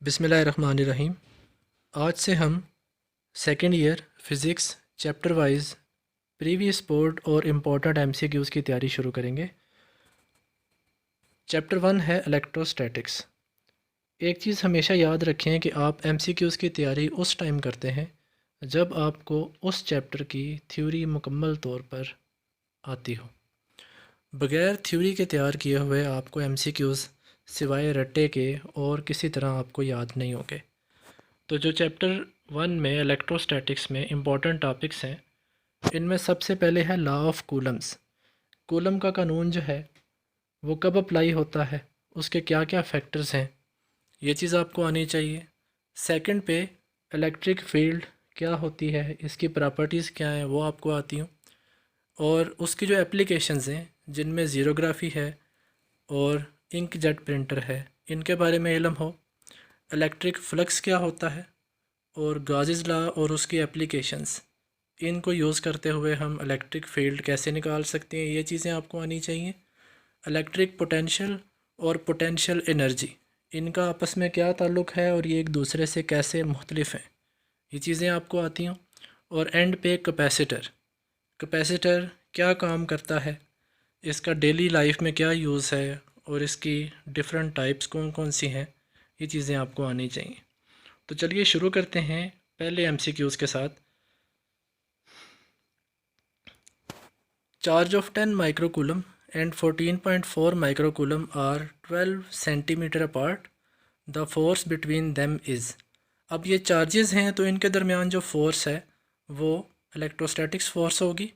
बिस्मिल्लाहिर्रहमानिर्रहीम। आज से हम second year physics chapter wise previous board और इम्पोर्टेंट एमसीक्यूज़ की तैयारी शुरू करेंगे। चैप्टर 1 है इलेक्ट्रोस्टैटिक्स। एक चीज़ हमेशा याद रखें कि आप एमसीक्यूज़ की तैयारी उस टाइम करते हैं जब आपको उस चैप्टर की थ्योरी मुकम्मल तौर पर आती हो। बग़ैर थ्योरी के तैयार किए हुए आपको एमसीक्यूज़ सिवाय रट्टे के और किसी तरह आपको याद नहीं होंगे। तो जो चैप्टर 1 में इलेक्ट्रोस्टैटिक्स में इम्पॉर्टेंट टॉपिक्स हैं, इनमें सबसे पहले है लॉ ऑफ कूलम्स। कूलम का कानून जो है वो कब अप्लाई होता है, उसके क्या क्या फैक्टर्स हैं, ये चीज़ आपको आनी चाहिए। सेकंड पे इलेक्ट्रिक फील्ड क्या होती है, इसकी प्रॉपर्टीज़ क्या हैं, वो आपको आती हों। और उसकी जो एप्लीकेशंस हैं जिनमें ज़ीरोग्राफी है और इंक जेट प्रिंटर है, इनके बारे में इल्म हो। इलेक्ट्रिक फ्लक्स क्या होता है और गाज़िस लॉ और उसकी एप्लीकेशंस, इनको यूज़ करते हुए हम इलेक्ट्रिक फील्ड कैसे निकाल सकते हैं, ये चीज़ें आपको आनी चाहिए। इलेक्ट्रिक पोटेंशियल और पोटेंशियल एनर्जी, इनका आपस में क्या ताल्लुक़ है और ये एक दूसरे से कैसे मुख्तलिफ हैं, ये चीज़ें आपको आती हों। और एंड पे कैपेसिटर, कैपेसिटर क्या काम करता है, इसका डेली लाइफ में क्या यूज़ है और इसकी डिफरेंट टाइप्स कौन कौन सी हैं, ये चीज़ें आपको आनी चाहिए। तो चलिए शुरू करते हैं पहले एमसीक्यूज़ के साथ। Charge of 10 microcoulomb and 14.4 microcoulomb are 12 centimetre apart, the force between them is. अब ये चार्जेस हैं तो इनके दरमियान जो फोर्स है वो इलेक्ट्रोस्टैटिक्स फोर्स होगी।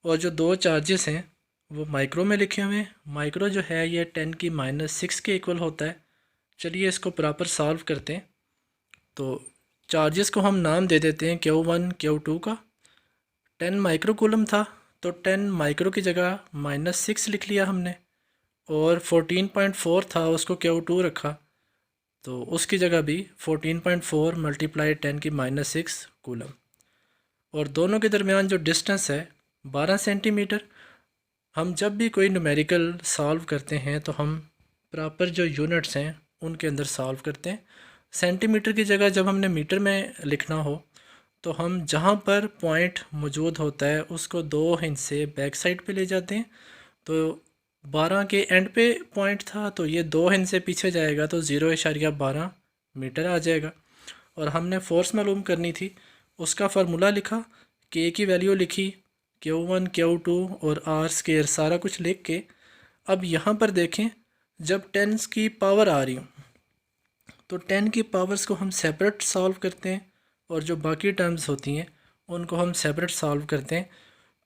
और जो दो चार्जेस हैं वो माइक्रो में लिखे हुए हैं। माइक्रो जो है ये 10⁻⁶ के इक्वल होता है। चलिए इसको प्रॉपर सॉल्व करते हैं। तो चार्जेस को हम नाम दे देते हैं Q1 Q2 का। 10 माइक्रोकूलम था तो 10 माइक्रो की जगह -6 लिख लिया हमने। और 14.4 था, उसको Q2 रखा तो उसकी जगह भी 14.4 मल्टीप्लाई 10⁻⁶ कूलम। और दोनों के दरमियान जो डिस्टेंस है 12 सेंटीमीटर। हम जब भी कोई न्यूमेरिकल सॉल्व करते हैं तो हम प्रॉपर जो यूनिट्स हैं उनके अंदर सॉल्व करते हैं। सेंटीमीटर की जगह जब हमने मीटर में लिखना हो तो हम जहाँ पर पॉइंट मौजूद होता है उसको 2 इंच से बैक साइड पे ले जाते हैं। तो 12 के एंड पे पॉइंट था तो ये 2 इंच से पीछे जाएगा तो 0.12 मीटर आ जाएगा। और हमने फोर्स मालूम करनी थी, उसका फार्मूला लिखा, के की वैल्यू लिखी, Q1 Q2 और आर स्केयर सारा कुछ लिख के। अब यहाँ पर देखें, जब टेंस की पावर आ रही हो तो 10 की पावर्स को हम सेपरेट सॉल्व करते हैं और जो बाकी टर्म्स होती हैं उनको हम सेपरेट सॉल्व करते हैं।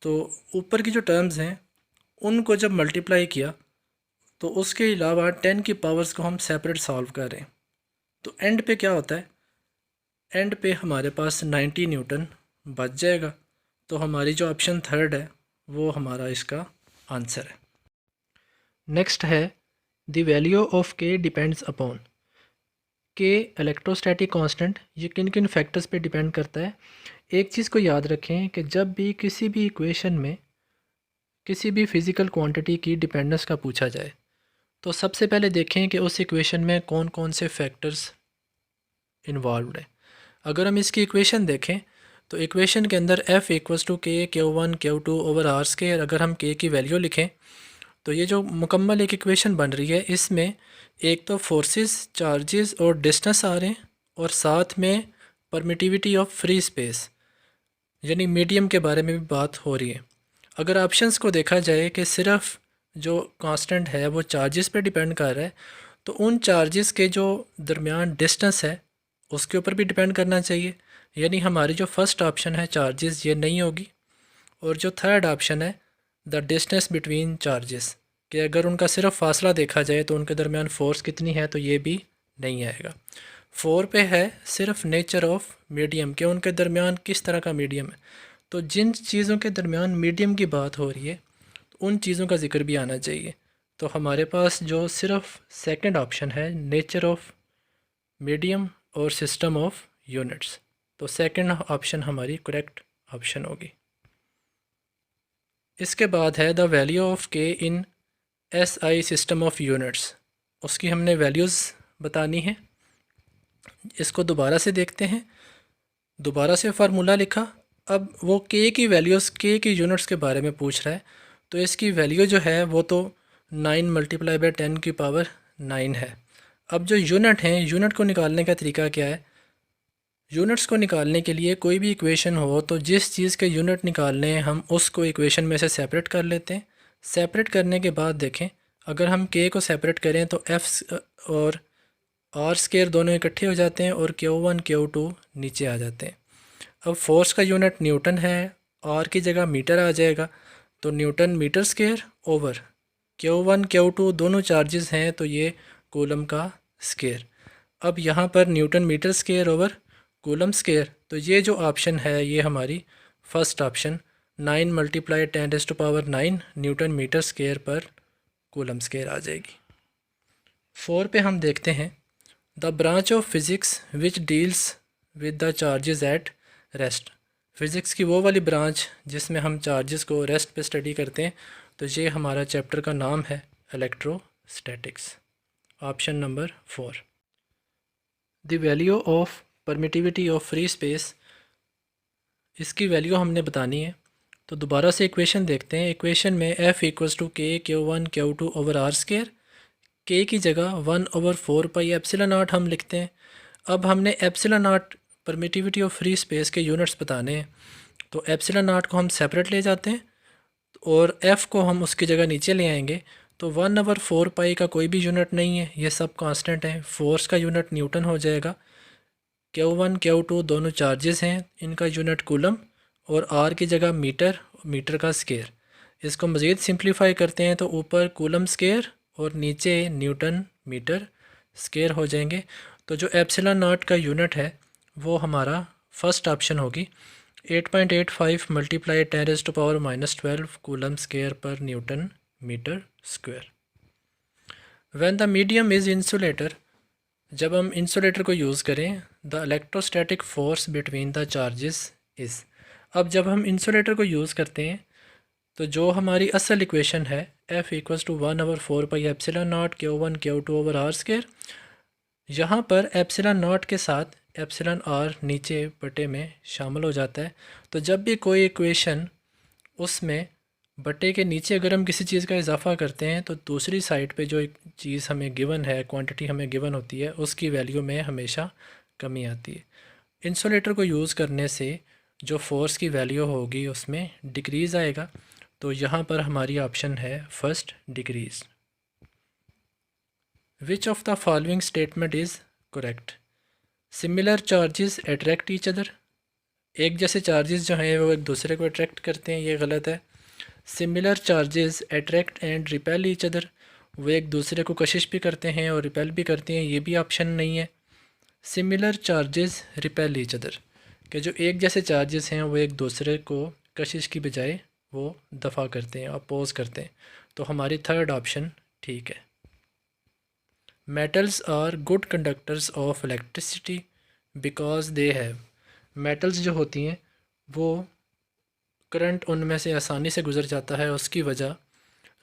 तो ऊपर की जो टर्म्स हैं उनको जब मल्टीप्लाई किया तो उसके अलावा 10 की पावर्स को हम सेपरेट सॉल्व कर रहे हैं। तो एंड पे क्या होता है, एंड पे हमारे पास 90 न्यूटन बच जाएगा। तो हमारी जो ऑप्शन थर्ड है वो हमारा इसका आंसर है। नेक्स्ट है द वैल्यू ऑफ के डिपेंड्स अपॉन। के इलेक्ट्रोस्टैटिक कांस्टेंट, ये किन किन फैक्टर्स पे डिपेंड करता है। एक चीज़ को याद रखें कि जब भी किसी भी इक्वेशन में किसी भी फिज़िकल क्वांटिटी की डिपेंडेंस का पूछा जाए तो सबसे पहले देखें कि उस इक्वेशन में कौन कौन से फैक्टर्स इन्वॉल्व है। अगर हम इसकी इक्वेशन देखें तो इक्वेशन के अंदर F इक्वल्स टू के Q1 Q2 over r square, अगर हम के की वैल्यू लिखें तो ये जो मुकम्मल एक इक्वेशन बन रही है इसमें एक तो फोर्सेस, चार्जेस और डिस्टेंस आ रहे हैं और साथ में परमिटिविटी ऑफ फ्री स्पेस यानी मीडियम के बारे में भी बात हो रही है। अगर ऑप्शंस को देखा जाए कि सिर्फ जो कांस्टेंट है वो चार्जेस पे डिपेंड कर रहा है तो उन चार्जेस के जो दरमियान डिस्टेंस है उसके ऊपर भी डिपेंड करना चाहिए। यानी हमारी जो फर्स्ट ऑप्शन है चार्जेस, ये नहीं होगी। और जो थर्ड ऑप्शन है द डिस्टेंस बिटवीन चार्जेस, कि अगर उनका सिर्फ फासला देखा जाए तो उनके दरमियान फ़ोर्स कितनी है, तो ये भी नहीं आएगा। 4 पे है सिर्फ नेचर ऑफ मीडियम, के उनके दरमियान किस तरह का मीडियम है। तो जिन चीज़ों के दरमियान मीडियम की बात हो रही है तो उन चीज़ों का जिक्र भी आना चाहिए। तो हमारे पास जो सिर्फ सेकंड ऑप्शन है नेचर ऑफ मीडियम और सिस्टम ऑफ यूनिट्स, तो सेकंड ऑप्शन हमारी करेक्ट ऑप्शन होगी। इसके बाद है द वैल्यू ऑफ के इन SI सिस्टम ऑफ यूनिट्स, उसकी हमने वैल्यूज़ बतानी है। इसको दोबारा से देखते हैं। दोबारा से फार्मूला लिखा। अब वो के की वैल्यूज़, के की यूनिट्स के बारे में पूछ रहा है, तो इसकी वैल्यू जो है वो तो 9 मल्टीप्लाई बाई 10 की पावर 9 है। अब जो यूनिट हैं, यूनिट को निकालने का तरीका क्या है? यूनिट्स को निकालने के लिए कोई भी इक्वेशन हो तो जिस चीज़ के यूनिट निकालने हैं हम उसको इक्वेशन में से सेपरेट कर लेते हैं। सेपरेट करने के बाद देखें, अगर हम के को सेपरेट करें तो एफ और आर स्केयर दोनों इकट्ठे हो जाते हैं और Q1 Q2 नीचे आ जाते हैं। अब फोर्स का यूनिट न्यूटन है, आर की जगह मीटर आ जाएगा, तो newton metre square over Q1 Q2 दोनों चार्जेस हैं तो ये कूलम का स्केयर। अब यहाँ पर newton metre square over coulomb square, तो ये जो ऑप्शन है ये हमारी first option 9 multiply 10⁻⁹ newton metre square per coulomb square आ जाएगी। 4 पे हम देखते हैं the branch of physics which deals with the charges at rest. Physics की वो वाली ब्रांच जिसमें हम चार्जेस को रेस्ट पे स्टडी करते हैं, तो ये हमारा चैप्टर का नाम है electrostatics. Option number 4। The value of permittivity of free space, इसकी वैल्यू हमने बतानी है। तो दोबारा से इक्वेशन देखते हैं। इक्वेशन में F इक्वल्स टू के Q1 Q2 over r square, के की जगह 1/4πε0 हम लिखते हैं। अब हमने ε0 परमिटिविटी ऑफ फ्री स्पेस के यूनिट्स बताने हैं, तो ε0 को हम सेपरेट ले जाते हैं और F को हम उसकी जगह नीचे ले आएंगे। तो 1/4π का कोई भी यूनिट नहीं है, ये सब कांस्टेंट है। फोर्स का यूनिट न्यूटन हो जाएगा। Q1 Q2 दोनों चार्जेस हैं, इनका यूनिट कूलम, और आर की जगह मीटर, मीटर का स्केयर। इसको मज़ीद सिंप्लीफाई करते हैं तो ऊपर कूलम स्केयर और नीचे न्यूटन मीटर स्केयर हो जाएंगे। तो जो ε0 का यूनिट है वो हमारा फर्स्ट ऑप्शन होगी 8.85 multiply 10⁻⁻12 coulomb square per newton metre square. When the medium is insulator, जब हम इंसुलेटर को यूज़ करें, the electrostatic force between the charges is. अब जब हम इंसुलेटर को यूज़ करते हैं तो जो हमारी असल इक्वेशन है F equals to 1/4πε0 Q1 Q2 over r square, यहाँ पर ε0 के साथ εr नीचे बटे में शामिल हो जाता है। तो जब भी कोई इक्वेशन उसमें बटे के नीचे अगर हम किसी चीज़ का इजाफा करते हैं तो दूसरी साइड पे जो एक चीज़ हमें गिवन है, क्वांटिटी हमें गिवन होती है, उसकी वैल्यू में हमेशा कमी आती है। इंसुलेटर को यूज़ करने से जो फोर्स की वैल्यू होगी उसमें डिक्रीज़ आएगा, तो यहाँ पर हमारी ऑप्शन है first, decrease. Which of the following statement is correct? Similar charges attract each other, एक जैसे चार्जेस जो हैं वो एक दूसरे को अट्रैक्ट करते हैं, ये गलत है। Similar charges attract and repel each other, वो एक दूसरे को कशिश भी करते हैं और रिपेल भी करते हैं, ये भी ऑप्शन नहीं है। Similar charges repel each other, कि जो एक जैसे चार्जेस हैं वो एक दूसरे को कशिश की बजाय वो दफ़ा करते हैं, अपोज करते हैं, तो हमारी थर्ड ऑप्शन ठीक है। Metals are good conductors of electricity because they have, metals जो होती हैं वो करंट उनमें से आसानी से गुजर जाता है, उसकी वजह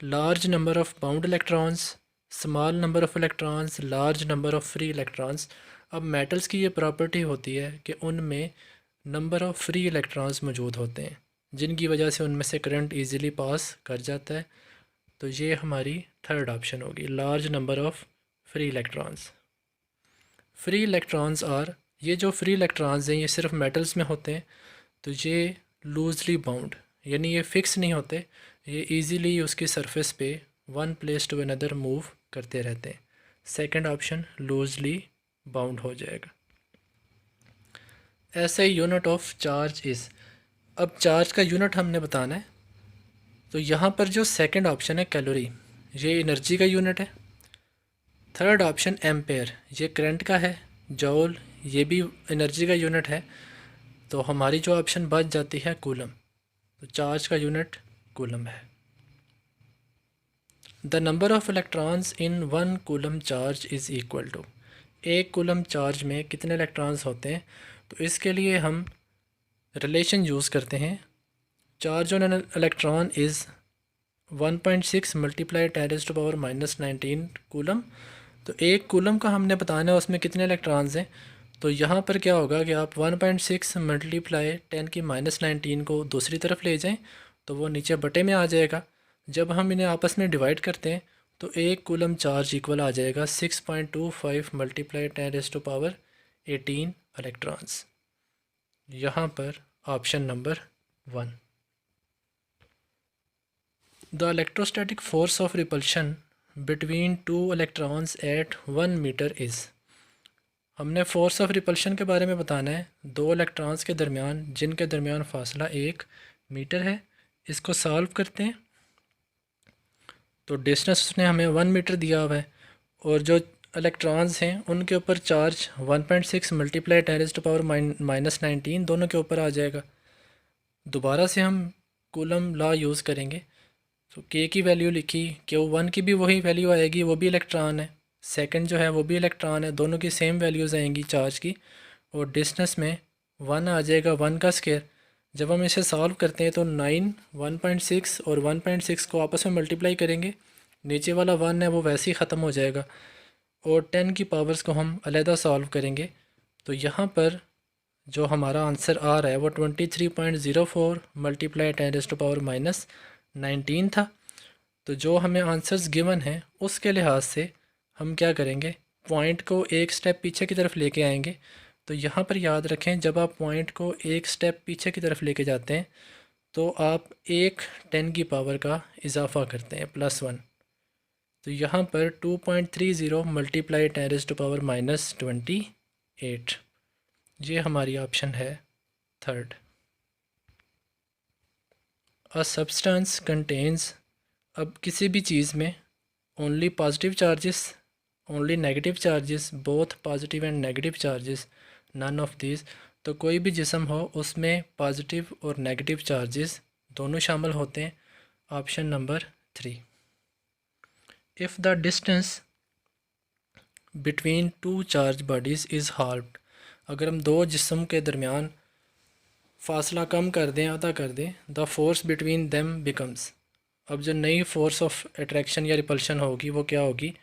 large number of bound electrons, small number of electrons, large number of free electrons. अब मेटल्स की ये प्रॉपर्टी होती है कि उनमें नंबर ऑफ़ फ्री इलेक्ट्रॉन्स मौजूद होते हैं, जिनकी वजह से उनमें से करंट इजीली पास कर जाता है। तो ये हमारी थर्ड ऑप्शन होगी, large number of free electrons. Free electrons are, ये जो फ्री इलेक्ट्रॉन्स हैं ये सिर्फ मेटल्स में होते हैं, तो ये लूजली बाउंड, यानी ये फ़िक्स नहीं होते, ये इजीली उसकी सरफेस पे one place to another move करते रहते हैं। सेकंड ऑप्शन लूजली बाउंड हो जाएगा। ऐसे यूनिट ऑफ चार्ज इज़, अब चार्ज का यूनिट हमने बताना है, तो यहाँ पर जो सेकंड ऑप्शन है कैलोरी, ये एनर्जी का यूनिट है। थर्ड ऑप्शन एम्पेयर, ये करंट का है। जॉल, ये भी एनर्जी का यूनिट है। तो हमारी जो ऑप्शन बच जाती है कूलम, तो चार्ज का यूनिट कूलम है। The number of electrons in one coulomb charge is equal to, एक कूलम चार्ज में कितने इलेक्ट्रॉन्स होते हैं, तो इसके लिए हम रिलेशन यूज़ करते हैं। Charge on an electron is 1.6 multiply 10⁻⁻19 coulomb. तो एक कूलम का हमने बताना है उसमें कितने इलेक्ट्रॉन्स हैं, तो यहाँ पर क्या होगा कि आप 1.6 मल्टीप्लाई 10⁻19 को दूसरी तरफ ले जाएं तो वो नीचे बटे में आ जाएगा। जब हम इन्हें आपस में डिवाइड करते हैं तो एक कूलम चार्ज इक्वल आ जाएगा 6.25 मल्टीप्लाई 10⁻18 इलेक्ट्रॉन्स। यहाँ पर option number 1। The electrostatic force of repulsion between two electrons at 1 metre is. हमने फोर्स ऑफ रिपल्शन के बारे में बताना है दो इलेक्ट्रॉन्स के दरमियान जिनके दरमियान फासला 1 मीटर है। इसको सॉल्व करते हैं तो डिस्टेंस उसने हमें 1 मीटर दिया हुआ है और जो इलेक्ट्रॉन्स हैं उनके ऊपर चार्ज 1.6 मल्टीप्लाई 10⁻⁻19 दोनों के ऊपर आ जाएगा। दोबारा से हम कूलम लॉ यूज़ करेंगे तो के की वैल्यू लिखी, Q1 की भी वही वैल्यू आएगी, वो भी इलेक्ट्रॉन है। सेकंड जो है वो भी इलेक्ट्रॉन है, दोनों की सेम वैल्यूज़ आएंगी चार्ज की। और डिस्टेंस में 1 आ जाएगा, 1 का स्क्वायर। जब हम इसे सॉल्व करते हैं तो 9 1.6 और 1.6 को आपस में मल्टीप्लाई करेंगे, नीचे वाला 1 है वो वैसे ही ख़त्म हो जाएगा और 10 की पावर्स को हम अलहदा सॉल्व करेंगे। तो यहाँ पर जो हमारा आंसर आ रहा है वो 23.04 मल्टीप्लाई 10⁻⁻19 था। तो जो हमें आंसर्स गिवन हैं उसके लिहाज से हम क्या करेंगे, पॉइंट को एक स्टेप पीछे की तरफ लेके आएंगे। तो यहाँ पर याद रखें जब आप पॉइंट को एक स्टेप पीछे की तरफ लेके जाते हैं तो आप एक 10 की पावर का इजाफ़ा करते हैं +1। तो यहाँ पर 2.30 मल्टीप्लाई 10⁻⁻28 ये हमारी ऑप्शन है थर्ड। अ सब्सटेंस कंटेन्स, अब किसी भी चीज़ में only positive charges, only negative charges, both positive and negative charges, none of this. तो कोई भी जिस्म हो उसमें पॉजिटिव और नेगेटिव चार्जेस दोनों शामिल होते हैं। Option number 3। If the distance between two charge bodies is halved, अगर हम दो जिस्म के दरमियान फासला कम कर दें, आधा कर दें, the force between them becomes. अब जो नई फोर्स ऑफ अट्रैक्शन या रिपल्शन होगी वो क्या होगी,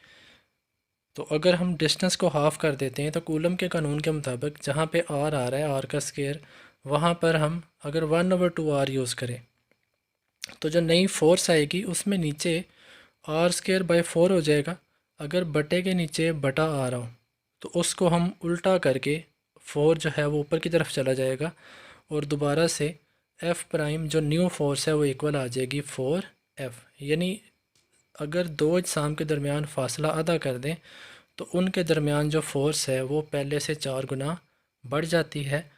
तो अगर हम डिस्टेंस को हाफ़ कर देते हैं तो कूलम के कानून के मुताबिक जहाँ पे आर आ रहा है, आर का स्क्वायर, वहाँ पर हम अगर 1/2 यूज़ करें तो जो नई फोर्स आएगी उसमें नीचे r²/4 हो जाएगा। अगर बटे के नीचे बटा आ रहा हो तो उसको हम उल्टा करके 4 जो है वो ऊपर की तरफ चला जाएगा और दोबारा से एफ़ प्राइम जो न्यू फोर्स है वो इक्वल आ जाएगी 4F। यानी अगर दो अजसाम के दरमियान फासला आधा कर दें तो उनके दरमियान जो फोर्स है वो पहले से 4 गुना बढ़ जाती है।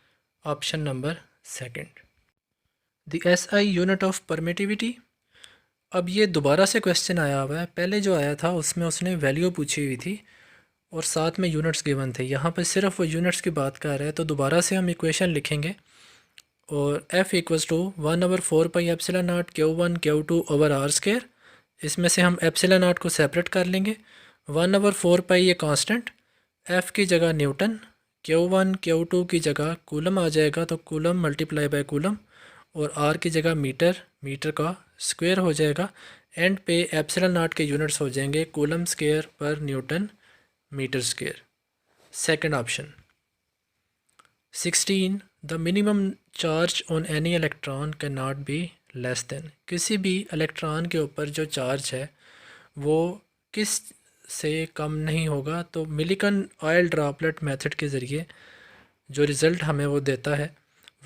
Option number 2। The SI unit of permittivity. अब ये दोबारा से क्वेश्चन आया हुआ है, पहले जो आया था उसमें उसने वैल्यू पूछी हुई थी और साथ में यूनिट्स गिवन थे। यहाँ पर सिर्फ वो यूनिट्स की बात कर रहा है। तो दोबारा से हम इक्वेशन लिखेंगे और F = 1/4πε0 Q1 Q2 R²। इसमें से हम ε0 को सेपरेट कर लेंगे। 1/4π ये कांस्टेंट, F की जगह न्यूटन, Q1 Q2 की जगह कूलम आ जाएगा तो कूलम मल्टीप्लाई बाय कूलम, और R की जगह मीटर, मीटर का स्क्वायर हो जाएगा। एंड पे ε0 के यूनिट्स हो जाएंगे coulomb square per newton metre square. Second option. 16 the minimum charge on any electron can not be less than. किसी भी इलेक्ट्रॉन के ऊपर जो चार्ज है वो किस से कम नहीं होगा। तो मिलिकन ऑयल ड्रॉपलेट मेथड के ज़रिए जो रिज़ल्ट हमें वो देता है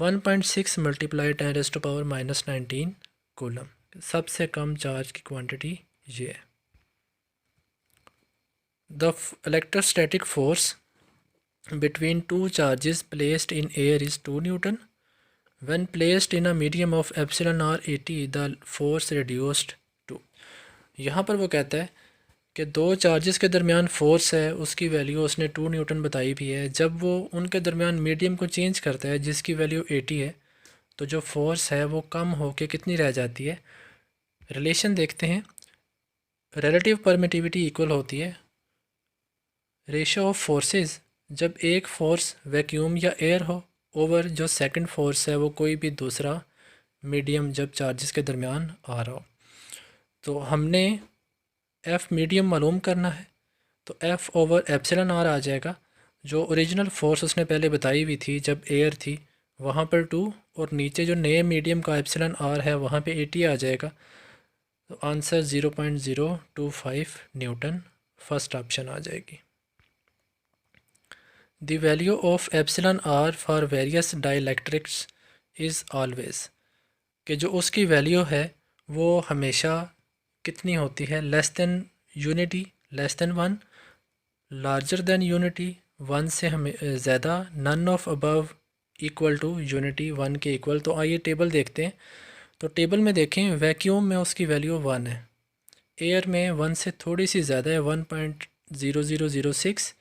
1.6 मल्टीप्लाई 10⁻⁻19 कूलम। सबसे कम चार्ज की क्वांटिटी ये है। The electrostatic force between two charges placed in air is 2 Newton. When placed in a medium of εr80 the force reduced to। यहाँ पर वो कहता है कि दो चार्जेस के दरमियान फोर्स है उसकी वैल्यू उसने 2 न्यूटन बताई भी है। जब वो उनके दरमियान मीडियम को चेंज करता है जिसकी वैल्यू 80 है तो जो फोर्स है वो कम होके कितनी रह जाती है। रिलेशन देखते हैं। रिलेटिव परमिटिविटी इक्वल होती है रेशो ऑफ फोर्सेस, जब एक फ़ोर्स वैक्यूम या एयर हो ओवर जो सेकंड फोर्स है वो कोई भी दूसरा मीडियम जब चार्जेस के दरमियान आ रहा हो। तो हमने F मीडियम मालूम करना है तो F/ε0 आ जाएगा। जो ओरिजिनल फोर्स उसने पहले बताई हुई थी जब एयर थी वहाँ पर 2, और नीचे जो नए मीडियम का एप्सिलॉन आर है वहाँ पे 80 आ जाएगा। तो आंसर 0.025 न्यूटन फर्स्ट ऑप्शन आ जाएगी। The value of epsilon r for various dielectrics is always, कि जो उसकी वैल्यू है वो हमेशा कितनी होती है, less than unity, less than 1, larger than unity, 1 से हमें ज़्यादा, none of above, equal to unity 1 के इक्वल। तो आइए टेबल देखते हैं। तो टेबल में देखें वैक्यूम में उसकी वैल्यू 1 है, एयर में 1 से थोड़ी सी ज़्यादा है 1.0006।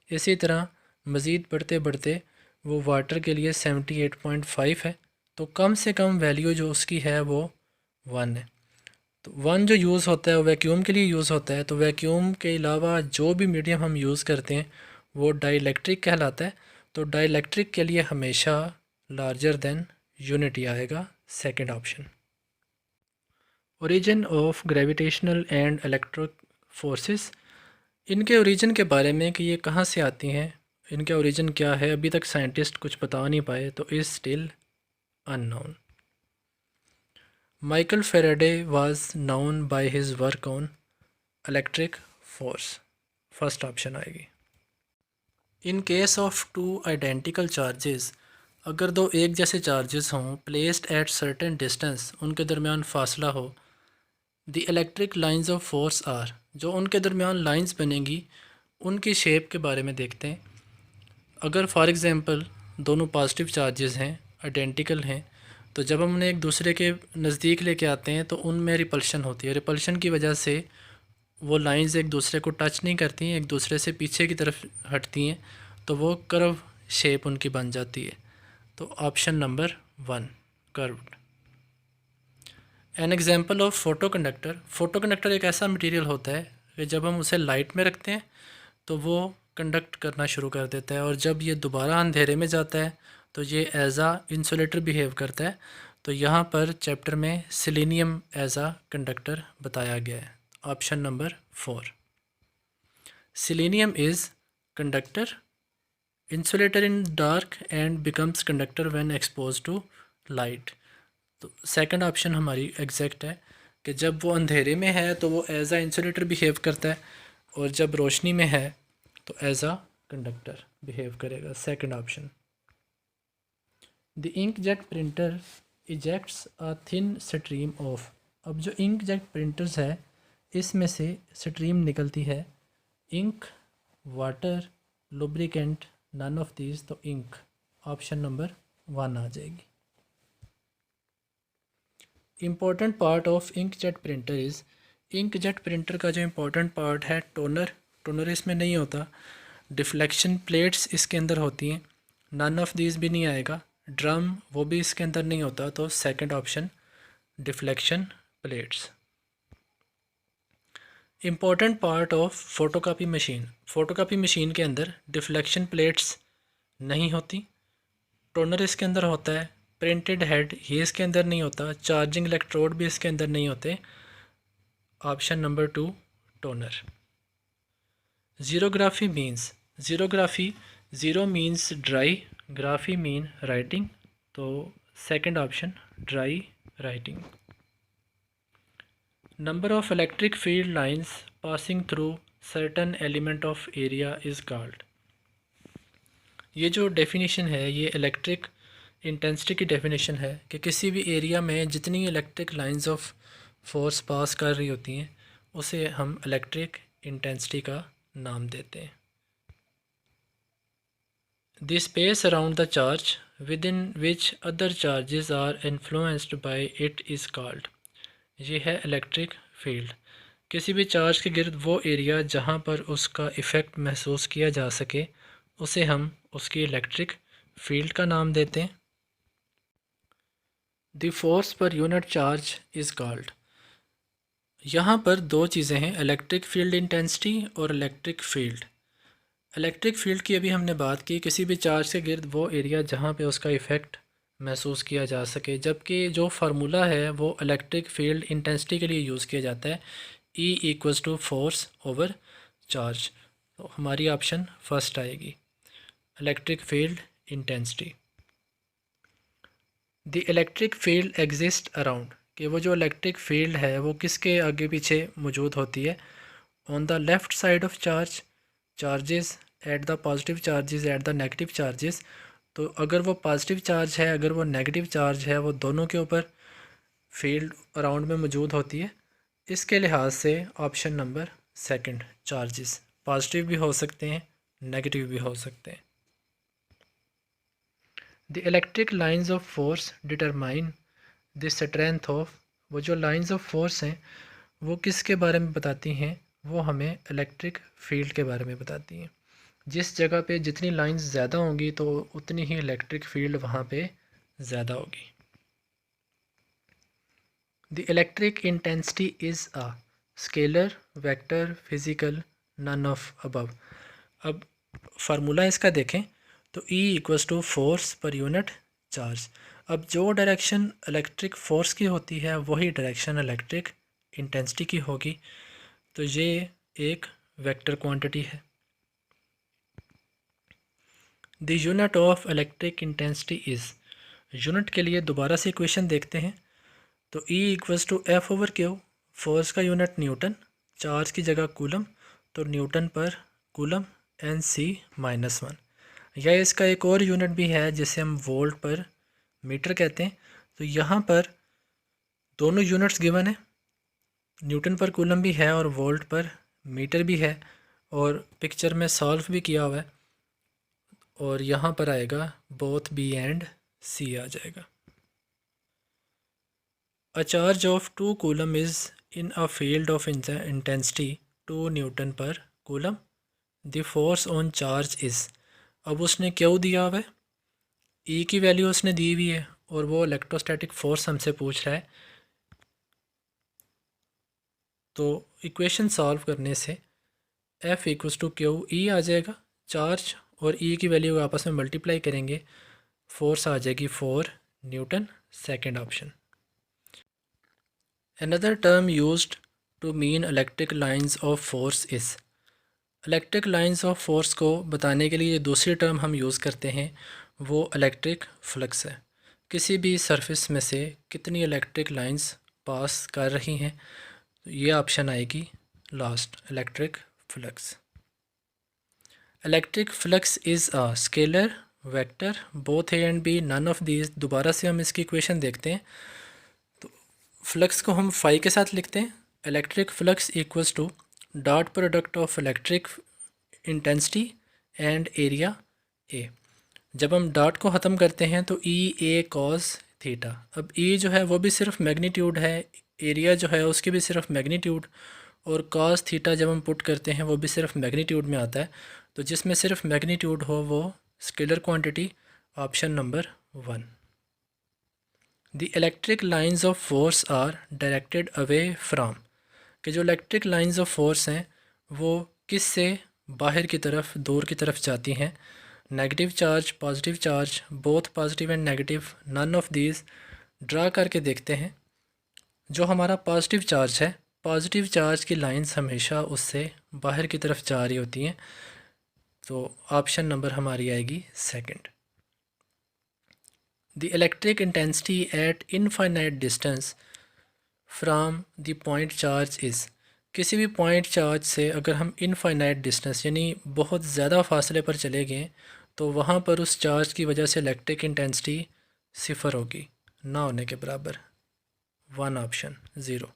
इसी तरह मज़ीद बढ़ते बढ़ते वो वाटर के लिए 78.5 है। तो कम से कम वैल्यू जो उसकी है वो 1 है। तो 1 जो यूज़ होता है वो वैक्यूम के लिए यूज़ होता है। तो वैक्यूम के अलावा जो भी मीडियम हम यूज़ करते हैं वो डाइलेक्ट्रिक कहलाता है। तो डाइलेक्ट्रिक के लिए हमेशा लार्जर देन यूनिटी आएगा, second option. Origin of gravitational and electric forces, इनके ओरिजिन के बारे में कि ये कहाँ से आती हैं, इनका ओरिजिन क्या है, अभी तक साइंटिस्ट कुछ बता नहीं पाए। तो is still unknown. Michael Faraday was known by his work on electric force, first option आएगी। In case of two identical charges, अगर दो एक जैसे चार्जेस हों प्लेस्ड एट सर्टेन डिस्टेंस, उनके दरमियान फासला हो, the electric lines of force are, जो उनके दरमियान लाइंस बनेंगी उनकी शेप के बारे में देखते हैं। अगर फॉर एग्ज़ाम्पल दोनों पॉजिटिव चार्जेस हैं, आइडेंटिकल हैं, तो जब हम उन्हें एक दूसरे के नज़दीक लेके आते हैं तो उनमें रिपल्शन होती है। रिपल्शन की वजह से वो लाइंस एक दूसरे को टच नहीं करती हैं, एक दूसरे से पीछे की तरफ हटती हैं, तो वो कर्व शेप उनकी बन जाती है। तो option number 1 curved. An example of photo conductor, photo conductor एक ऐसा मटेरियल होता है कि जब हम उसे लाइट में रखते हैं तो वो कंडक्ट करना शुरू कर देता है, और जब ये दोबारा अंधेरे में जाता है तो ये एज आ इंसुलेटर बिहेव करता है। तो यहाँ पर चैप्टर में सिलीनियम एज आ कंडक्टर बताया गया है, option number 4। Selenium is conductor, insulator in dark and becomes conductor when expose to light. तो सेकंड ऑप्शन हमारी एग्जैक्ट है कि जब वो अंधेरे में है तो वो एज आ इंसुलेटर बिहेव करता है, और जब रोशनी में है तो एज आ कंडक्टर बिहेव करेगा, second option. The inkjet printer ejects a thin stream of, अब जो इंकजेट प्रिंटर्स है इसमें से स्ट्रीम निकलती है, ink, water, lubricant, none of these, तो इंक, ऑप्शन नंबर 1 आ जाएगी। Important part of inkjet printer is, inkjet printer का जो इम्पोर्टेंट पार्ट है टोनर, टोनर इसमें नहीं होता। डिफ्लेक्शन प्लेट्स इसके अंदर होती हैं, नन ऑफ दीज भी नहीं आएगा। ड्रम वो भी इसके अंदर नहीं होता, तो second option deflection plates. Important part of photocopy machine, photocopy machine के अंदर डिफ्लेक्शन प्लेट्स नहीं होती, टोनर इसके अंदर होता है, प्रिंटेड हेड ये इसके अंदर नहीं होता, चार्जिंग इलेक्ट्रोड भी इसके अंदर नहीं होते, option number 2 toner. Xerography means, xerography, xero means dry, graphy mean writing, तो second option dry writing. Number of electric field lines passing through certain element of area is called, ये जो definition है ये इलेक्ट्रिक इंटेंसिटी की definition है कि किसी भी एरिया में जितनी electric lines of force pass कर रही होती हैं उसे हम इलेक्ट्रिक इंटेंसिटी का नाम देते हैं। The space around the charge within which other charges are influenced by it is called, ये है इलेक्ट्रिक फील्ड। किसी भी चार्ज के गिर्द वो एरिया जहाँ पर उसका इफ़ेक्ट महसूस किया जा सके उसे हम उसकी इलेक्ट्रिक फील्ड का नाम देते हैं। The force per unit charge is called, यहाँ पर दो चीज़ें हैं, इलेक्ट्रिक फील्ड इंटेंसिटी और इलेक्ट्रिक फील्ड। इलेक्ट्रिक फील्ड की अभी हमने बात की, किसी भी चार्ज के गिर्द वो एरिया जहाँ पे उसका इफ़ेक्ट महसूस किया जा सके, जबकि जो फार्मूला है वो इलेक्ट्रिक फील्ड इंटेंसिटी के लिए यूज़ किया जाता है, E equals to force over charge. तो हमारी ऑप्शन फर्स्ट आएगी। Electric field intensity. The electric field exist around, कि वो जो इलेक्ट्रिक फील्ड है वो किसके आगे पीछे मौजूद होती है। On the left side of charges at the positive charges at the negative charges. तो अगर वो पॉजिटिव चार्ज है, अगर वो नेगेटिव चार्ज है, वो दोनों के ऊपर फील्ड अराउंड में मौजूद होती है। इसके लिहाज से option number second, charges positive भी हो सकते हैं, नेगेटिव भी हो सकते हैं। The electric lines of force determine the strength of, वो जो लाइंस ऑफ फोर्स हैं वो किसके बारे में बताती हैं, वो हमें इलेक्ट्रिक फील्ड के बारे में बताती हैं। जिस जगह पे जितनी लाइंस ज़्यादा होंगी तो उतनी ही इलेक्ट्रिक फील्ड वहाँ पे ज़्यादा होगी। The electric intensity is a scalar, vector, physical, none of above. अब फार्मूला इसका देखें तो E equals to force per unit charge. अब जो डायरेक्शन इलेक्ट्रिक फोर्स की होती है वही डायरेक्शन इलेक्ट्रिक इंटेंसिटी की होगी। तो ये एक वेक्टर क्वांटिटी है। The unit of electric intensity is, unit के लिए दोबारा से इक्वेशन देखते हैं। तो E equals to F over Q, force का यूनिट न्यूटन, चार्ज की जगह कूलम, तो न्यूटन पर कूलम Nc-1। या इसका एक और यूनिट भी है जिसे हम वोल्ट पर मीटर कहते हैं। तो यहाँ पर दोनों यूनिट्स गिवन है, न्यूटन पर कूलम भी है और वोल्ट पर मीटर भी है, और पिक्चर में सॉल्व भी किया हुआ है, और यहाँ पर आएगा बोथ बी एंड सी आ जाएगा। A charge of 2 coulomb is in a field of intensity 2 Newton per coulomb. The force on charge is, अब उसने क्यों दिया हुआ है, E की वैल्यू उसने दी हुई है और वो इलेक्ट्रोस्टैटिक फोर्स हमसे पूछ रहा है। तो इक्वेशन सॉल्व करने से F equals to q e आ जाएगा, चार्ज और E की वैल्यू आपस में मल्टीप्लाई करेंगे, फोर्स आ जाएगी 4 Newton, second option. Another term used to mean electric lines of force is, electric lines of force को बताने के लिए दूसरी टर्म हम यूज़ करते हैं वो इलेक्ट्रिक फ्लक्स है। किसी भी सरफेस में से कितनी इलेक्ट्रिक लाइंस पास कर रही हैं, तो ये ऑप्शन आएगी last, electric flux. Electric flux is a scalar, vector, both A and B, none of these. दोबारा से हम इसकी इक्वेशन देखते हैं। फ्लक्स को हम फाई के साथ लिखते हैं। Electric flux equals to dot product of electric intensity and area A. जब हम डॉट को ख़त्म करते हैं तो ई ए कॉस थीटा। अब ई जो है वो भी सिर्फ मैग्नीट्यूड है, एरिया जो है उसकी भी सिर्फ मैग्नीट्यूड, और कॉस थीटा जब हम पुट करते हैं वो भी सिर्फ मैग्नीट्यूड में आता है। तो जिसमें सिर्फ मैग्नीट्यूड हो वो scalar quantity, option number 1। The electric lines of force are directed away from, कि जो इलेक्ट्रिक लाइंस ऑफ फोर्स हैं वो किस से बाहर की तरफ, दूर की तरफ जाती हैं। Negative charge, positive charge, both positive and negative, none of these. Draw करके देखते हैं। जो हमारा पॉजिटिव चार्ज है, पॉजिटिव चार्ज की लाइंस हमेशा उससे बाहर की तरफ जा रही होती हैं। तो ऑप्शन नंबर हमारी आएगी second. The electric intensity at infinite distance from the point charge is, किसी भी पॉइंट चार्ज से अगर हम इनफाइनाइट डिस्टेंस यानी बहुत ज़्यादा फासले पर चले गए तो वहाँ पर उस चार्ज की वजह से इलेक्ट्रिक इंटेंसिटी सिफर होगी, ना होने के बराबर, 1 option 0।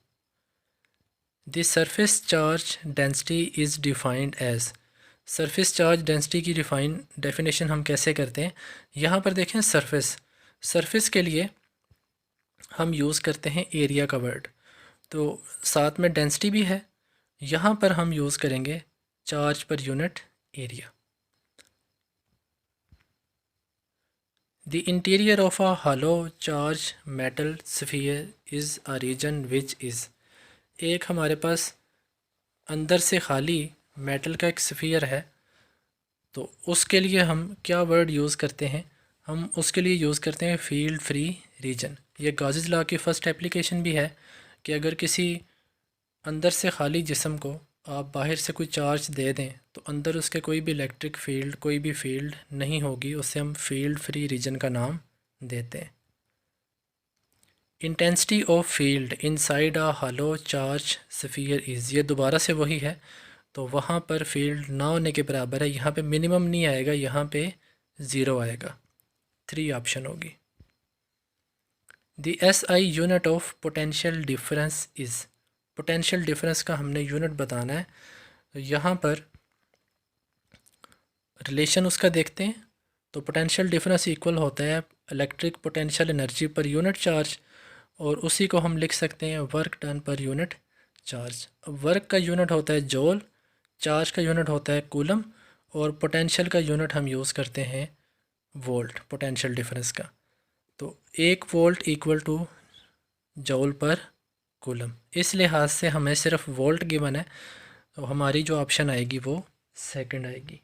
The surface charge density is defined as, surface charge density की डेफिनेशन हम कैसे करते हैं। यहाँ पर देखें सरफेस के लिए हम यूज़ करते हैं एरिया का वर्ड, तो साथ में डेंसिटी भी है। यहाँ पर हम यूज़ करेंगे charge per unit area. The interior of a hollow charge metal sphere is a region which is, एक हमारे पास अंदर से खाली मेटल का एक स्फीयर है, तो उसके लिए हम क्या वर्ड यूज़ करते हैं, हम उसके लिए यूज़ करते हैं फील्ड फ्री रीजन। ये गॉसेस लॉ की फ़र्स्ट एप्लीकेशन भी है कि अगर किसी अंदर से खाली जिस्म को आप बाहर से कोई चार्ज दे दें तो अंदर उसके कोई भी इलेक्ट्रिक फील्ड, कोई भी फील्ड नहीं होगी, उससे हम फील्ड फ्री रीजन का नाम देते हैं। Intensity of field inside a hollow charge sphere is, ये दोबारा से वही है, तो वहाँ पर फील्ड ना होने के बराबर है। यहाँ पे मिनिमम नहीं आएगा, यहाँ पे ज़ीरो आएगा। 3 ऑप्शन होगी। The SI unit of potential difference is, potential difference का हमने यूनिट बताना है। तो यहाँ पर रिलेशन उसका देखते हैं। तो पोटेंशियल डिफरेंस इक्वल होता है इलेक्ट्रिक पोटेंशियल एनर्जी पर यूनिट चार्ज, और उसी को हम लिख सकते हैं वर्क डन पर यूनिट चार्ज। अब वर्क का यूनिट होता है जॉल, चार्ज का यूनिट होता है कूलम, और पोटेंशियल का यूनिट हम यूज़ करते हैं वोल्ट पोटेंशियल डिफरेंस का। तो 1 वोल्ट इक्वल टू जॉल पर कूलम, इस लिहाज से हमें सिर्फ वोल्ट गिवन है, तो हमारी जो ऑप्शन आएगी वो सेकंड आएगी।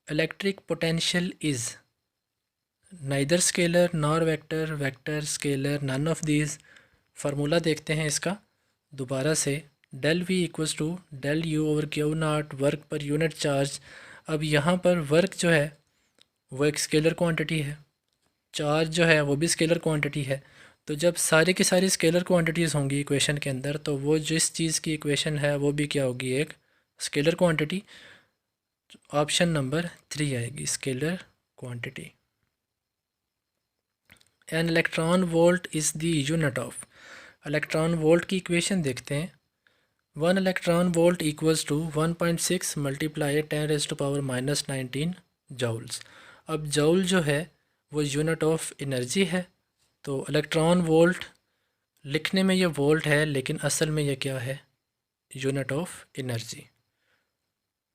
Electric potential is neither scalar nor vector, vector scalar none of these. Formula देखते हैं इसका दोबारा से। Del V equals to del U over Q naught work per unit charge. अब यहाँ पर वर्क जो है वो एक स्केलर क्वांटिटी है, चार्ज जो है वो भी स्केलर क्वांटिटी है। तो जब सारी की सारी स्केलर क्वांटिटीज़ होंगी इक्वेशन के अंदर, तो वो जिस चीज़ की इक्वेशन है वो भी क्या होगी, एक स्केलर क्वांटिटी। ऑप्शन नंबर 3 आएगी, scalar quantity. An electron volt is the unit of, electron volt की इक्वेशन देखते हैं। 1 electron volt equals to 1.6 multiply 10⁻⁻19 joules. अब जूल जो है वो यूनिट ऑफ एनर्जी है, तो इलेक्ट्रॉन वोल्ट लिखने में ये वोल्ट है, लेकिन असल में ये क्या है, यूनिट ऑफ एनर्जी।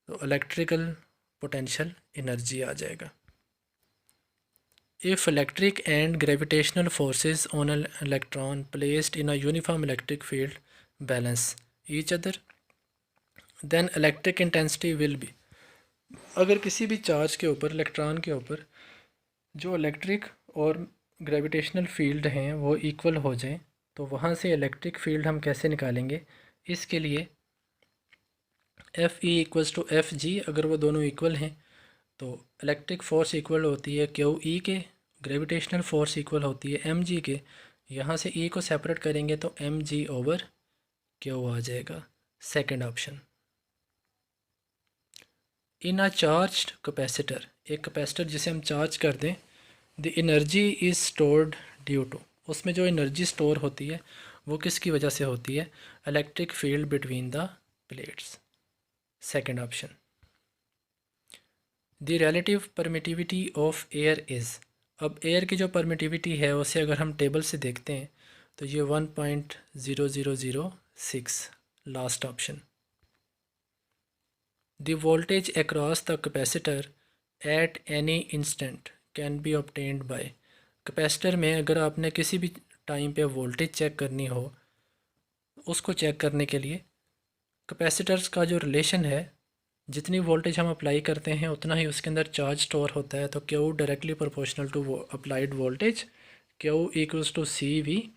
तो इलेक्ट्रिकल पोटेंशियल एनर्जी आ जाएगा। If electric and gravitational forces on an electron placed in a uniform electric field balance each other, then electric intensity will be, अगर किसी भी चार्ज के ऊपर, इलेक्ट्रॉन के ऊपर जो इलेक्ट्रिक और ग्रेविटेशनल फील्ड हैं वो इक्वल हो जाएं, तो वहाँ से इलेक्ट्रिक फील्ड हम कैसे निकालेंगे। इसके लिए F E equals to F G, अगर वो दोनों इक्वल हैं तो इलेक्ट्रिक फ़ोर्स इक्वल होती है क्यू ई के, ग्रेविटेशनल फ़ोर्स इक्वल होती है एम जी के। यहाँ से ई को सेपरेट करेंगे तो एम जी ओवर क्यू आ जाएगा, second option. In a charged capacitor, एक कैपेसिटर जिसे हम चार्ज कर दें, the energy is stored due to, उसमें जो एनर्जी स्टोर होती है वो किसकी वजह से होती है, electric field between the plates, second option. The relative permittivity of air is, अब एयर की जो परमिटिविटी है उसे अगर हम टेबल से देखते हैं तो ये 1.0006, last option. The voltage across the capacitor at any instant can be obtained by, capacitor में अगर आपने किसी भी टाइम पे वोल्टेज चेक करनी हो, उसको चेक करने के लिए कैपेसिटर्स का जो रिलेशन है, जितनी वोल्टेज हम अप्लाई करते हैं उतना ही उसके अंदर चार्ज स्टोर होता है। तो Q directly proportional to applied voltage, Q equals to C V.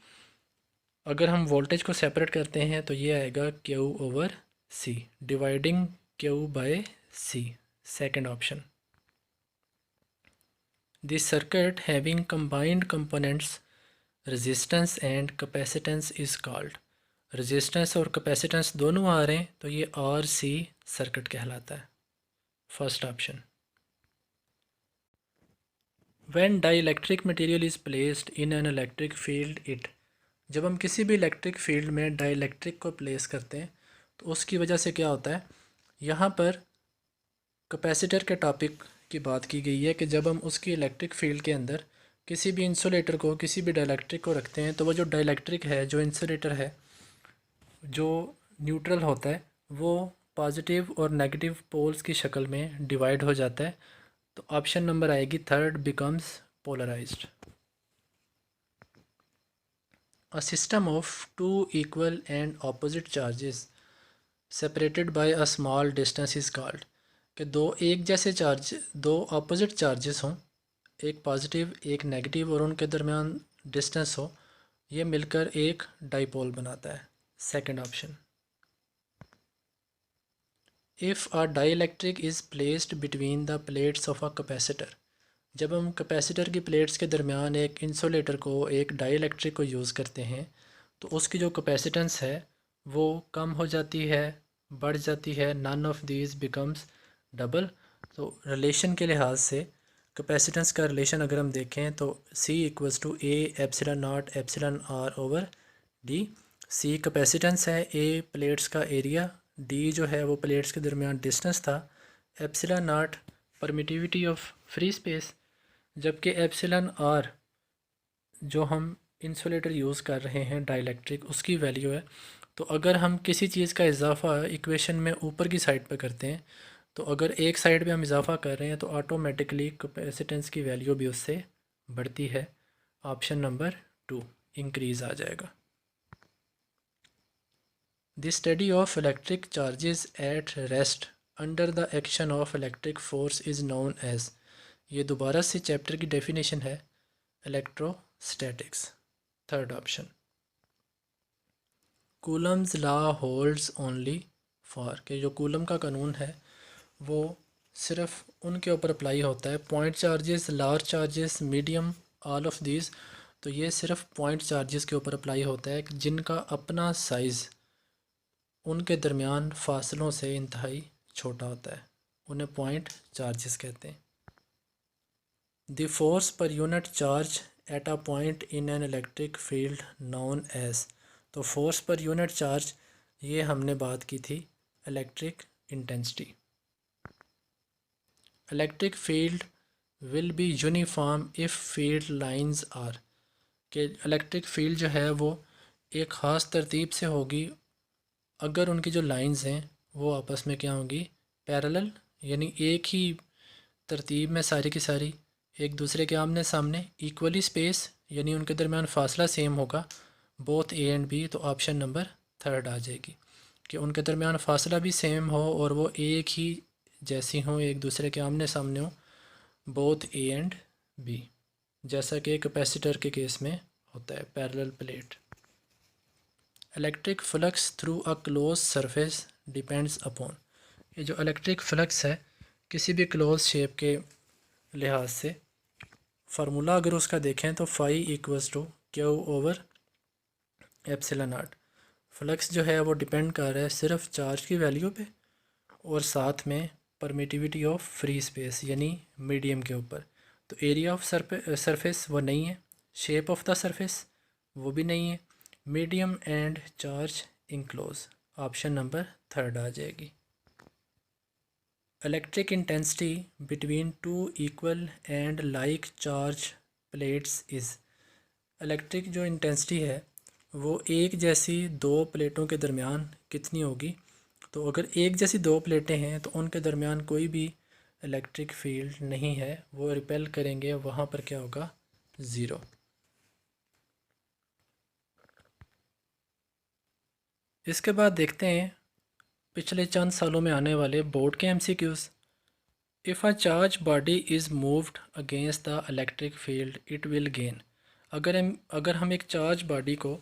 अगर हम वोल्टेज को सेपरेट करते हैं तो ये आएगा Q over C, dividing Q by C, second option. The circuit having combined components resistance and capacitance is called, resistance और capacitance दोनों आ रहे हैं तो ये आर सी सर्किट कहलाता है, first option. When dielectric material is placed in an electric field it, जब हम किसी भी इलेक्ट्रिक फील्ड में डाइलेक्ट्रिक को प्लेस करते हैं तो उसकी वजह से क्या होता है, यहाँ पर कैपेसिटर के टॉपिक की बात की गई है कि जब हम उसकी इलेक्ट्रिक फील्ड के अंदर किसी भी इंसुलेटर को, किसी भी डाइलेक्ट्रिक को रखते हैं, तो वो जो डाइलेक्ट्रिक है, जो इंसुलेटर है, जो न्यूट्रल होता है, वो पॉजिटिव और नेगेटिव पोल्स की शक्ल में डिवाइड हो जाता है। तो ऑप्शन नंबर आएगी third, becomes polarised. A system of two equal and opposite charges separated by a small distance is called, कि दो एक जैसे चार्ज, दो ऑपोजिट चार्जेस हों, एक पॉजिटिव एक नेगेटिव, और उनके दरमियान डिस्टेंस हो, ये मिलकर एक डाइपोल बनाता है, second option. If a dielectric is placed between the plates of a capacitor, जब हम कैपेसिटर की प्लेट्स के दरमियान एक इंसुलेटर को, एक डाइलेक्ट्रिक को यूज़ करते हैं, तो उसकी जो कैपेसिटेंस है वो कम हो जाती है, बढ़ जाती है। None of these becomes double. तो रिलेशन के लिहाज से कैपेसिटेंस का रिलेशन अगर हम देखें तो C equals to A epsilon naught epsilon R over D. C capacitance है, A प्लेट्स का एरिया, D जो है वो प्लेट्स के दरमियान डिस्टेंस था, epsilon naught permittivity of free space, जबकि एप्सिलॉन आर जो हम इंसुलेटर यूज़ कर रहे हैं डाइलेक्ट्रिक, उसकी वैल्यू है। तो अगर हम किसी चीज़ का इजाफा इक्वेशन में ऊपर की साइड पर करते हैं, तो अगर एक साइड पे हम इजाफा कर रहे हैं तो ऑटोमेटिकली कैपेसिटेंस की वैल्यू भी उससे बढ़ती है। ऑप्शन नंबर 2 इंक्रीज़ आ जाएगा। The study of electric charges at rest under the action of electric force is known as, ये दोबारा से चैप्टर की डेफिनेशन है, electrostatics. Third option. Coulomb's law holds only for, के जो कूलम का कानून है वो सिर्फ उनके ऊपर अप्लाई होता है। Point charges, large charges, medium, all of these, तो ये सिर्फ पॉइंट चार्जेस के ऊपर अप्लाई होता है जिनका अपना साइज़ उनके दरमियान फासलों से इंतहाई छोटा होता है, उन्हें पॉइंट चार्जेस कहते हैं। The force per unit charge at a point in an electric field known as, तो फोर्स पर यूनिट चार्ज, ये हमने बात की थी electric intensity. Electric field will be uniform if field lines are, के electric field जो है वो एक ख़ास तरतीब से होगी अगर उनकी जो लाइंस हैं वो आपस में क्या होंगी, पैरेलल, यानी एक ही तरतीब में सारी की सारी एक दूसरे के आमने सामने, इक्वली स्पेस यानी उनके दरमियान फासला सेम होगा, बोथ ए एंड बी। तो ऑप्शन नंबर थर्ड आ जाएगी कि उनके दरमियान फासला भी सेम हो और वो एक ही जैसी हों, एक दूसरे के आमने सामने हों, बोथ ए एंड बी, जैसा कि कैपेसिटर के केस में होता है, parallel plate. Electric flux through a close surface depends upon, ये जो इलेक्ट्रिक फ्लक्स है किसी भी क्लोज शेप के लिहाज से फार्मूला अगर उसका देखें तो phi equals to Q over epsilon naught. Flux जो है वो डिपेंड कर रहा है सिर्फ चार्ज की वैल्यू पे और साथ में परमिटिविटी ऑफ फ्री स्पेस यानी मीडियम के ऊपर। तो एरिया ऑफ सरफेस वो नहीं है, शेप ऑफ द सरफेस वो भी नहीं है, medium and charge enclose, option number third आ जाएगी। Electric intensity between two equal and like charge plates is, electric जो इंटेंसिटी है वो एक जैसी दो प्लेटों के दरमियान कितनी होगी। तो अगर एक जैसी दो प्लेटें हैं तो उनके दरमियान कोई भी इलेक्ट्रिक फील्ड नहीं है, वो रिपेल करेंगे, वहाँ पर क्या होगा, ज़ीरो। इसके बाद देखते हैं पिछले चंद सालों में आने वाले बोर्ड के MCQs। If a charge body is moved against the electric field it will gain, अगर हम एक चार्ज बॉडी को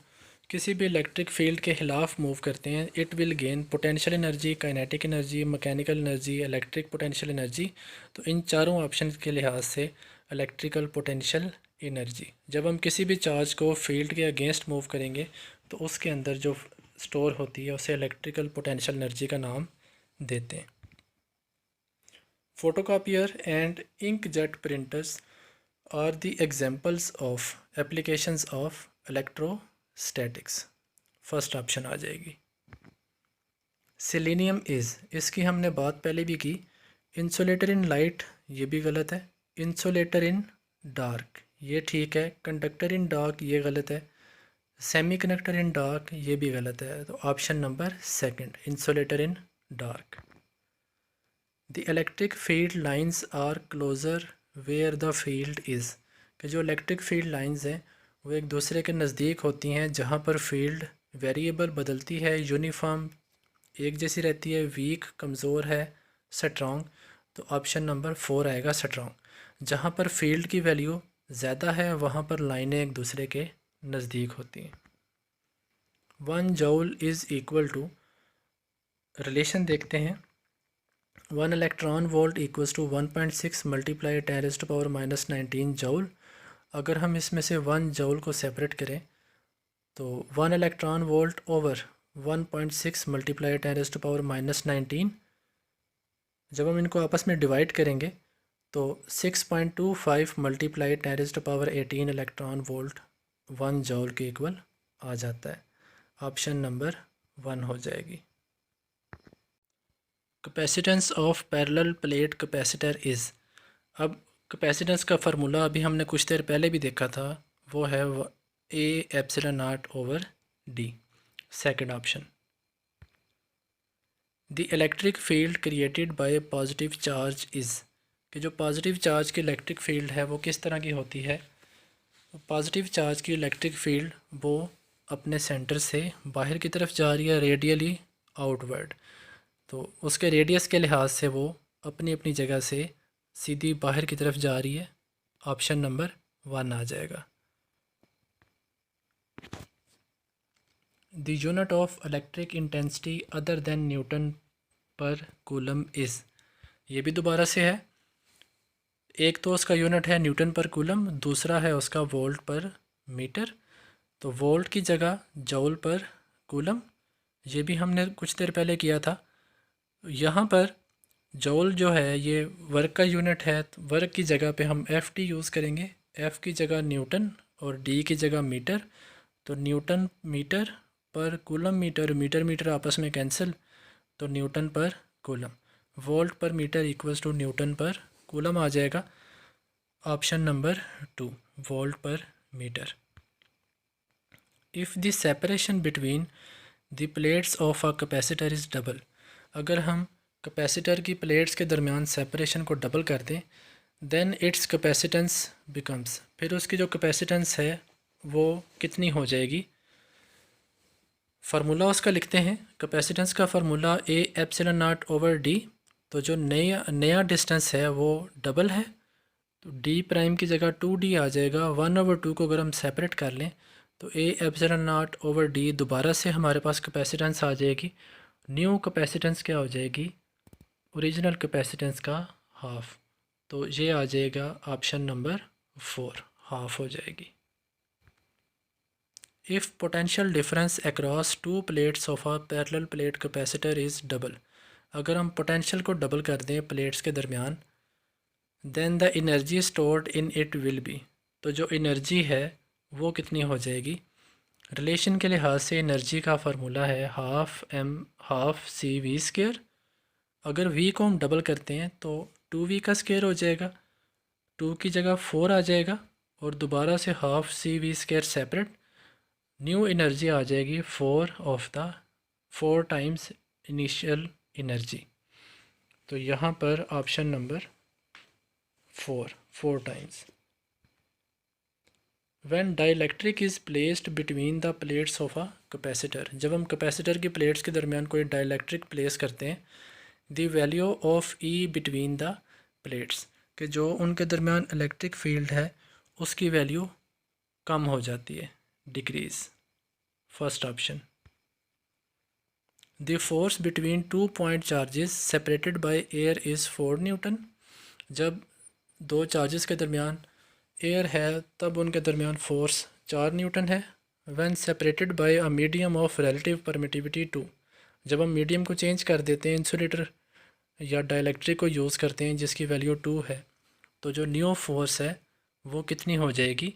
किसी भी इलेक्ट्रिक फील्ड के ख़िलाफ़ मूव करते हैं, it will gain potential energy, kinetic energy, mechanical energy, electric potential energy. तो इन चारों ऑप्शन के लिहाज से इलेक्ट्रिकल पोटेंशियल एनर्जी, जब हम किसी भी चार्ज को फील्ड के अगेंस्ट मूव करेंगे तो उसके अंदर जो स्टोर होती है उसे इलेक्ट्रिकल पोटेंशियल एनर्जी का नाम देते हैं। Photocopier and inkjet printers are the examples of applications of electrostatics, first option आ जाएगी। सेलेनियम इज़, इसकी हमने बात पहले भी की। इंसुलेटर इन लाइट, ये भी गलत है। इंसुलेटर इन डार्क, ये ठीक है। कंडक्टर इन डार्क, ये गलत है। सेमी कंडक्टर इन डार्क, ये भी गलत है। तो option number second, insulator in dark. The electric field lines are closer where the field is, कि जो इलेक्ट्रिक फील्ड लाइंस हैं वो एक दूसरे के नज़दीक होती हैं जहाँ पर फील्ड वेरिएबल बदलती है, यूनिफॉर्म एक जैसी रहती है, वीक कमज़ोर है, स्ट्रॉन्ग। तो ऑप्शन नंबर 4 आएगा स्ट्रॉन्ग। जहाँ पर फील्ड की वैल्यू ज़्यादा है वहाँ पर लाइनें एक दूसरे के नज़दीक होती हैं। 1 joule is equal to, relation देखते हैं, 1 electron volt equals to 1.6 multiply 10⁻⁻19 joule. अगर हम इसमें से 1 जूल को सेपरेट करें तो 1 इलेक्ट्रॉन वोल्ट ओवर 1.6 मल्टीप्लाई 10⁻⁻19, जब हम इनको आपस में डिवाइड करेंगे तो 6.25 मल्टीप्लाई 10⁻18 इलेक्ट्रॉन वोल्ट 1 जूल के इक्वल आ जाता है। ऑप्शन नंबर 1 हो जाएगी। Capacitance of parallel plate capacitor is. अब कैपेसिटेंस का फार्मूला अभी हमने कुछ देर पहले भी देखा था, वो है A epsilon not over D। Second option. The electric field created by positive charge is, कि जो पॉजिटिव चार्ज की इलेक्ट्रिक फील्ड है वो किस तरह की होती है। पॉजिटिव चार्ज की इलेक्ट्रिक फील्ड वो अपने सेंटर से बाहर की तरफ जा रही है, रेडियली आउटवर्ड, तो उसके रेडियस के लिहाज से वो अपनी अपनी जगह से सीधी बाहर की तरफ जा रही है। ऑप्शन नंबर 1 आ जाएगा। The unit of electric intensity other than Newton per coulomb is. ये भी दोबारा से है, एक तो उसका यूनिट है न्यूटन पर कूलम, दूसरा है उसका वोल्ट पर मीटर। तो वोल्ट की जगह जूल पर कूलम, ये भी हमने कुछ देर पहले किया था। यहाँ पर जूल जो है ये वर्क का यूनिट है, तो वर्क की जगह पे हम FT यूज़ करेंगे, F की जगह न्यूटन और D की जगह मीटर। तो newton metre per coulomb metre, metre metre आपस में कैंसिल, तो newton per coulomb, volt per metre equals to newton per coulomb आ जाएगा। Option number 2 volt per metre. If the separation between the plates of a capacitor is double. अगर हम capacitor की plates के दरमियान सेपरेशन को double कर दें, देन इट्स कैपेसिटेंस बिकम्स, फिर उसकी जो कैपेसिटेंस है वो कितनी हो जाएगी। फार्मूला उसका लिखते हैं। कैपेसिटेंस का formula A epsilon not over D। तो जो नया डिस्टेंस है वो डबल है, तो D प्राइम की जगह 2D आ जाएगा। 1/2 को अगर हम सेपरेट कर लें तो A epsilon not over D दोबारा से हमारे पास कैपेसिटेंस आ जाएगी। न्यू कैपेसिटेंस क्या हो जाएगी, ओरिजिनल कैपेसिटेंस का हाफ, तो ये आ जाएगा ऑप्शन नंबर 4, हाफ हो जाएगी। If potential difference across 2 plates of a parallel plate capacitor is double. अगर हम पोटेंशियल को डबल कर दें प्लेट्स के दरमियान, then the energy stored in it will be. तो जो एनर्जी है वो कितनी हो जाएगी। रिलेशन के लिहाज से एनर्जी का फार्मूला है हाफ CV²। अगर V को हम डबल करते हैं तो 2V का स्क्वायर हो जाएगा, 2 की जगह 4 आ जाएगा और दोबारा से half CV² separate, new energy आ जाएगी 4 टाइम्स इनिशियल एनर्जी। तो यहाँ पर option number 4 times. When dielectric is placed between the plates of a capacitor. जब हम कैपेसिटर की प्लेट्स के दरमियान कोई डाइलेक्ट्रिक प्लेस करते हैं, the value of E between the plates, कि जो उनके दरमियान इलेक्ट्रिक फील्ड है उसकी वैल्यू कम हो जाती है, decrease. First option. The force between 2 point charges separated by air is 4 Newton. जब दो चार्जेस के दरमियान एयर है तब उनके दरमियान फोर्स 4 न्यूटन है। When separated by a medium of relative permittivity 2। जब हम मीडियम को चेंज कर देते हैं, इंसुलेटर या डाइलेक्ट्रिक को यूज़ करते हैं जिसकी वैल्यू 2 है, तो जो न्यू फोर्स है वो कितनी हो जाएगी।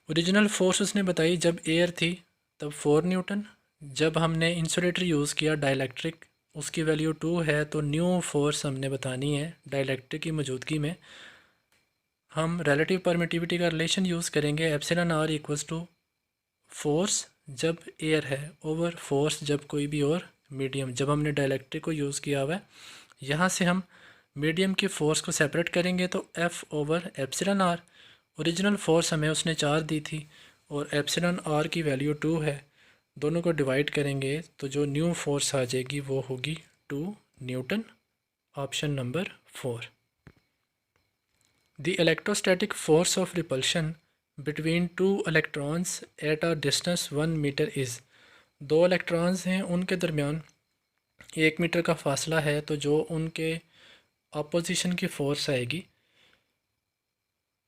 ओरिजिनल फोर्स उसने बताई जब एयर थी तब 4 न्यूटन, जब हमने इंसुलेटर यूज़ किया डाइलेक्ट्रिक उसकी वैल्यू 2 है, तो न्यू फोर्स हमने बतानी है डाइलेक्ट्रिक की मौजूदगी में। हम रिलेटिव परमिटिविटी का रिलेशन यूज़ करेंगे, epsilon R equals to force जब एयर है ओवर फोर्स जब कोई भी और मीडियम, जब हमने डाइलेक्ट्रिक को यूज़ किया हुआ है। यहाँ से हम मीडियम की फ़ोर्स को सेपरेट करेंगे तो F over epsilon R। Original force हमें उसने 4 दी थी और एप्सिलॉन R की वैल्यू 2 है, दोनों को डिवाइड करेंगे तो जो न्यू फोर्स आ जाएगी वो होगी 2 newton. Option number 4। The electrostatic force of repulsion between 2 electrons at a distance 1 metre is. 2 electrons हैं, उनके दरमियान 1 मीटर का फासला है तो जो उनके अपोजिशन की फ़ोर्स आएगी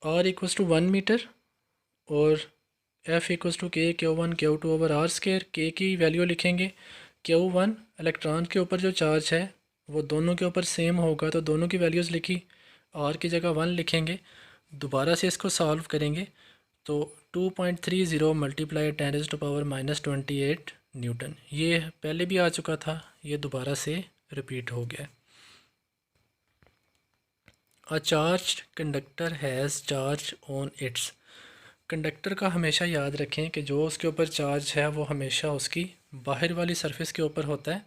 R इक्वल्स टू 1 मीटर और F इक्वल्स टू के Q1 Q2 over r square. के की वैल्यू लिखेंगे, Q1 इलेक्ट्रॉन के ऊपर जो चार्ज है वो दोनों के ऊपर सेम होगा तो दोनों की वैल्यूज़ लिखी, R की जगह 1 लिखेंगे। दोबारा से इसको सॉल्व करेंगे तो 2.30 मल्टीप्लाई 10⁻⁻28 न्यूटन, ये पहले भी आ चुका था, ये दोबारा से रिपीट हो गया। A charge conductor has charge on it's. Conductor का हमेशा याद रखें कि जो उसके ऊपर चार्ज है वो हमेशा उसकी बाहर वाली सरफेस के ऊपर होता है,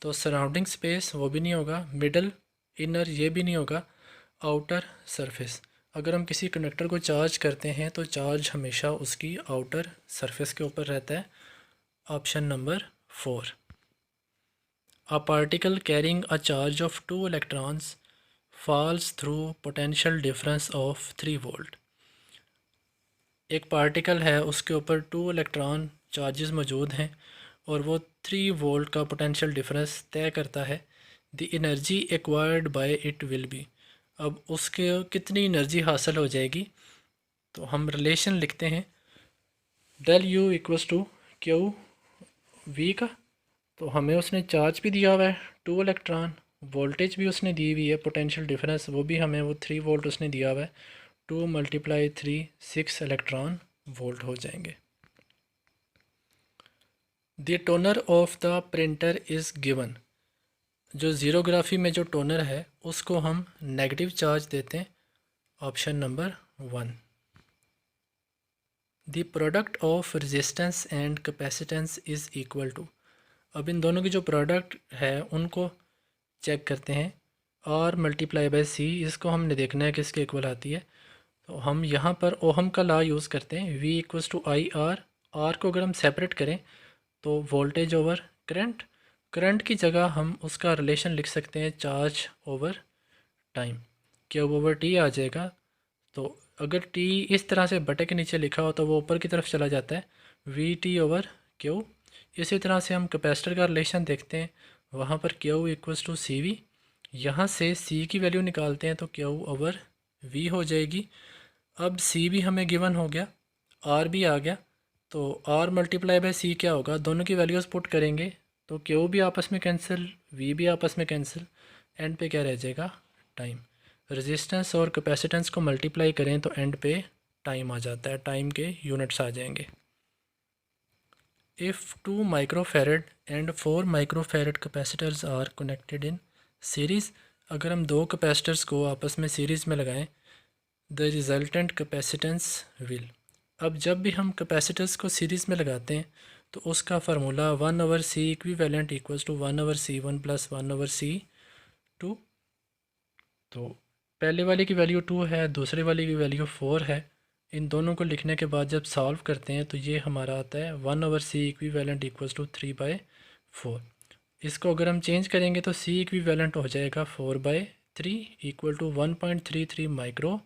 तो सराउंडिंग स्पेस वो भी नहीं होगा, मिडल इनर ये भी नहीं होगा, आउटर सरफेस। अगर हम किसी कंडक्टर को चार्ज करते हैं तो चार्ज हमेशा उसकी आउटर सरफेस के ऊपर रहता है। Option number 4। A particle carrying a charge of 2 electrons falls through potential difference of 3 volt. एक पार्टिकल है उसके ऊपर 2 इलेक्ट्रॉन चार्जेस मौजूद हैं और वो 3 वोल्ट का पोटेंशियल डिफरेंस तय करता है। The energy acquired by it will B. अब उसके कितनी एनर्जी हासिल हो जाएगी, तो हम रिलेशन लिखते हैं del U equals to Q V का। तो हमें उसने चार्ज भी दिया हुआ है 2 इलेक्ट्रॉन, वोल्टेज भी उसने दी हुई है, पोटेंशियल डिफरेंस वो भी हमें वो 3 वोल्ट उसने दिया हुआ है। 2 × 3 6 इलेक्ट्रॉन वोल्ट हो जाएंगे। The toner of the printer is given. जो ज़ीरोग्राफी में जो टोनर है उसको हम नेगेटिव चार्ज देते हैं। Option number 1। The product of resistance and capacitance is equal to. अब इन दोनों की जो प्रोडक्ट है उनको चेक करते हैं। R × C, इसको हमने देखना है कि इसके इक्वल आती है, तो हम यहाँ पर ओहम का लॉ यूज़ करते हैं। V equals to IR। R को अगर हम सेपरेट करें तो वोल्टेज ओवर करंट, करंट की जगह हम उसका रिलेशन लिख सकते हैं charge over time, Q over T आ जाएगा। तो अगर T इस तरह से बटे के नीचे लिखा हो तो वो ऊपर की तरफ चला जाता है, VT ओवर Q। इसी तरह से हम कैपेसिटर का रिलेशन देखते हैं, वहाँ पर Q इक्वल्स टू CV। यहाँ से C की वैल्यू निकालते हैं तो Q ओवर V हो जाएगी। अब C भी हमें गिवन हो गया, R भी आ गया, तो R × C क्या होगा, दोनों की वैल्यूज़ पुट करेंगे तो Q भी आपस में कैंसिल, V भी आपस में कैंसिल, एंड पे क्या रह जाएगा, टाइम। रेजिस्टेंस और कैपेसिटेंस को मल्टीप्लाई करें तो एंड पे टाइम आ जाता है, टाइम के यूनिट्स आ जाएंगे। If 2 microfarad and 4 microfarad capacitors are connected in series. अगर हम 2 कैपेसिटर्स को आपस में सीरीज़ में लगाएं, द रिज़ल्टेंट कैपेसिटेंस विल। अब जब भी हम कैपेसिटर्स को सीरीज़ में लगाते हैं तो उसका formula 1/C equivalent equals to 1/C1 + 1/C2। तो पहले वाले की वैल्यू 2 है, दूसरे वाले की वैल्यू 4 है। इन दोनों को लिखने के बाद जब सॉल्व करते हैं तो ये हमारा आता है 1/C इक्विवेलेंट इक्वल्स टू 3/4। इसको अगर हम चेंज करेंगे तो C इक्विवेलेंट हो जाएगा 4/3 equal to 1.33 micro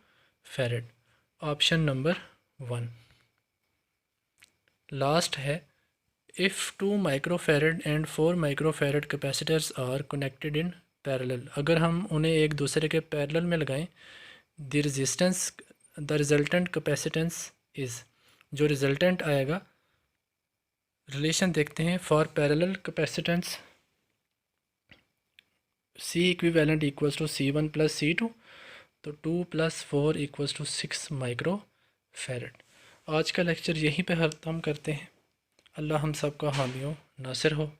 farad. Option number 1 last है। If 2 microfarad and 4 microfarad capacitors are connected in parallel. अगर हम उन्हें एक दूसरे के पैरेलल में लगाएं, द रिजल्टेंट कैपेसिटेंस इज़। जो रिजल्टेंट आएगा, रिलेशन देखते हैं for parallel capacitance C equivalent equals to C1 + C2, तो 2 + 4 इक्वल्स टू 6 माइक्रो फेरेड। आज का लेक्चर यहीं पे ख़त्म करते हैं। अल्लाह हम सब का हामी हो, नासिर हो।